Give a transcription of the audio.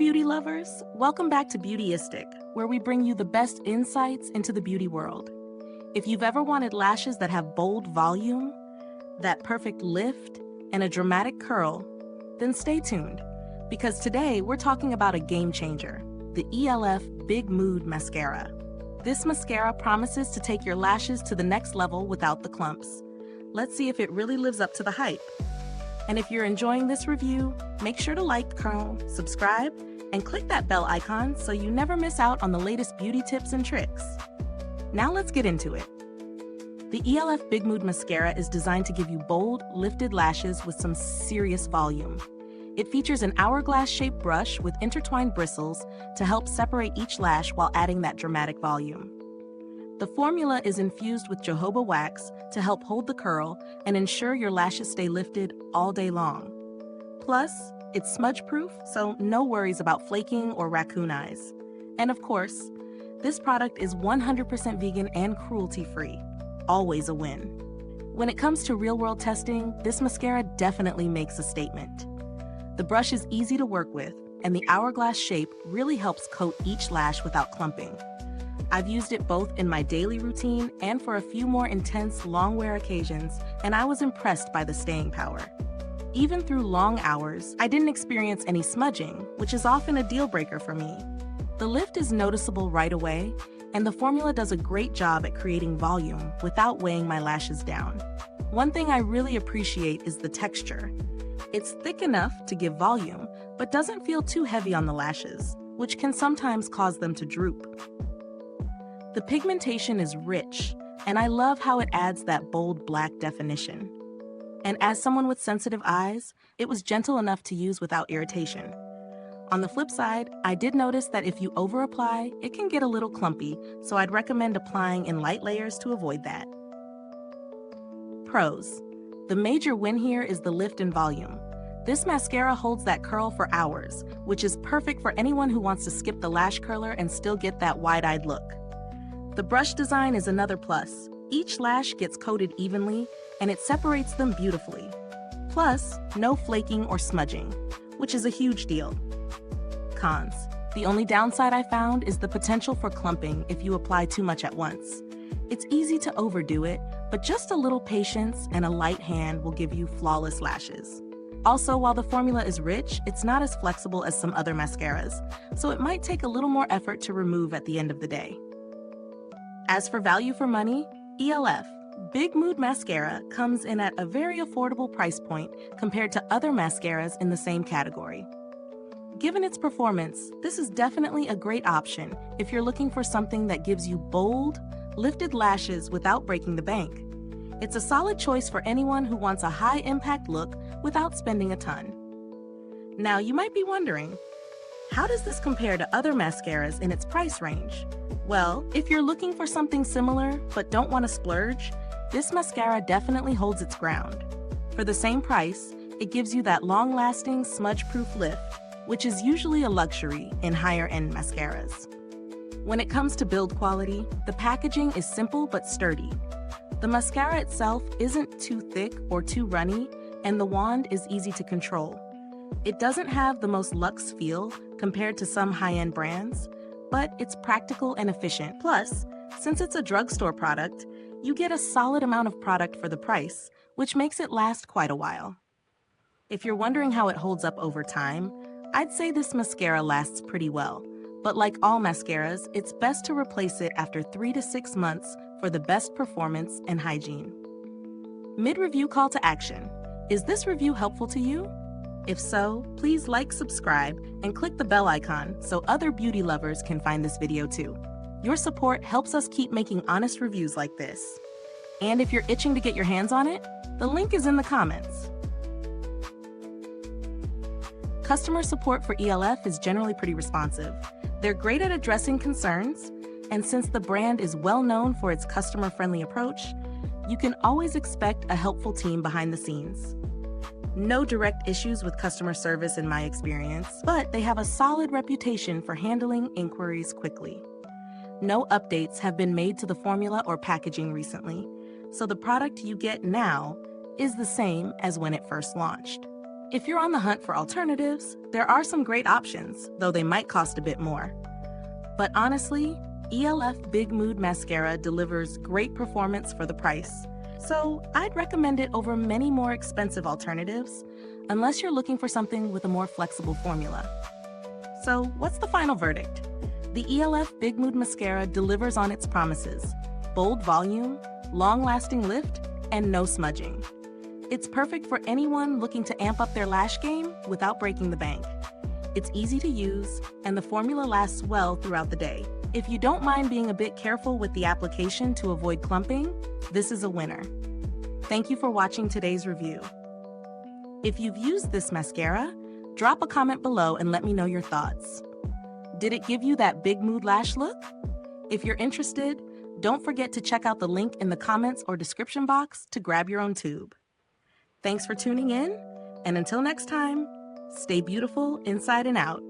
beauty lovers, welcome back to Beautyistic, where we bring you the best insights into the beauty world. If you've ever wanted lashes that have bold volume, that perfect lift, and a dramatic curl, then stay tuned, because today we're talking about a game changer, the e.l.f. Big Mood Mascara. This mascara promises to take your lashes to the next level without the clumps. Let's see if it really lives up to the hype. And if you're enjoying this review, make sure to like, subscribe, and click that bell icon so you never miss out on the latest beauty tips and tricks. Now let's get into it. The e.l.f. Big Mood Mascara is designed to give you bold, lifted lashes with some serious volume. It features an hourglass-shaped brush with intertwined bristles to help separate each lash while adding that dramatic volume. The formula is infused with Jojoba Wax to help hold the curl and ensure your lashes stay lifted all day long. Plus, it's smudge-proof, so no worries about flaking or raccoon eyes. And of course, this product is 100% vegan and cruelty-free. Always a win. When it comes to real-world testing, this mascara definitely makes a statement. The brush is easy to work with, and the hourglass shape really helps coat each lash without clumping. I've used it both in my daily routine and for a few more intense long-wear occasions, and I was impressed by the staying power. Even through long hours, I didn't experience any smudging, which is often a deal-breaker for me. The lift is noticeable right away, and the formula does a great job at creating volume without weighing my lashes down. One thing I really appreciate is the texture. It's thick enough to give volume, but doesn't feel too heavy on the lashes, which can sometimes cause them to droop. The pigmentation is rich, and I love how it adds that bold black definition. And as someone with sensitive eyes, it was gentle enough to use without irritation. On the flip side, I did notice that if you over-apply, it can get a little clumpy, so I'd recommend applying in light layers to avoid that. Pros. The major win here is the lift and volume. This mascara holds that curl for hours, which is perfect for anyone who wants to skip the lash curler and still get that wide-eyed look. The brush design is another plus. Each lash gets coated evenly, and it separates them beautifully. Plus, no flaking or smudging, which is a huge deal. Cons. The only downside I found is the potential for clumping if you apply too much at once. It's easy to overdo it, but just a little patience and a light hand will give you flawless lashes. Also, while the formula is rich, it's not as flexible as some other mascaras, so it might take a little more effort to remove at the end of the day. As for value for money, e.l.f. Big Mood Mascara comes in at a very affordable price point compared to other mascaras in the same category. Given its performance, this is definitely a great option if you're looking for something that gives you bold, lifted lashes without breaking the bank. It's a solid choice for anyone who wants a high-impact look without spending a ton. Now, you might be wondering, how does this compare to other mascaras in its price range? Well, if you're looking for something similar but don't want to splurge, this mascara definitely holds its ground. For the same price, it gives you that long-lasting smudge-proof lift, which is usually a luxury in higher-end mascaras. When it comes to build quality, the packaging is simple but sturdy. The mascara itself isn't too thick or too runny, and the wand is easy to control. It doesn't have the most luxe feel compared to some high-end brands, but it's practical and efficient. Plus, since it's a drugstore product, you get a solid amount of product for the price, which makes it last quite a while. If you're wondering how it holds up over time, I'd say this mascara lasts pretty well, but like all mascaras, it's best to replace it after 3 to 6 months for the best performance and hygiene. Mid-review call to action. Is this review helpful to you? If so, please like, subscribe, and click the bell icon so other beauty lovers can find this video too. Your support helps us keep making honest reviews like this. And if you're itching to get your hands on it, the link is in the comments. Customer support for e.l.f. is generally pretty responsive. They're great at addressing concerns, and since the brand is well known for its customer-friendly approach, you can always expect a helpful team behind the scenes. No direct issues with customer service in my experience, but they have a solid reputation for handling inquiries quickly. No updates have been made to the formula or packaging recently, so the product you get now is the same as when it first launched. If you're on the hunt for alternatives, there are some great options, though they might cost a bit more. But honestly, e.l.f. Big Mood Mascara delivers great performance for the price, so I'd recommend it over many more expensive alternatives, unless you're looking for something with a more flexible formula. So what's the final verdict? The e.l.f. Big Mood Mascara delivers on its promises: bold volume, long-lasting lift, and no smudging. It's perfect for anyone looking to amp up their lash game without breaking the bank. It's easy to use, and the formula lasts well throughout the day. If you don't mind being a bit careful with the application to avoid clumping, this is a winner. Thank you for watching today's review. If you've used this mascara, drop a comment below and let me know your thoughts. Did it give you that big mood lash look? If you're interested, don't forget to check out the link in the comments or description box to grab your own tube. Thanks for tuning in, and until next time, stay beautiful inside and out.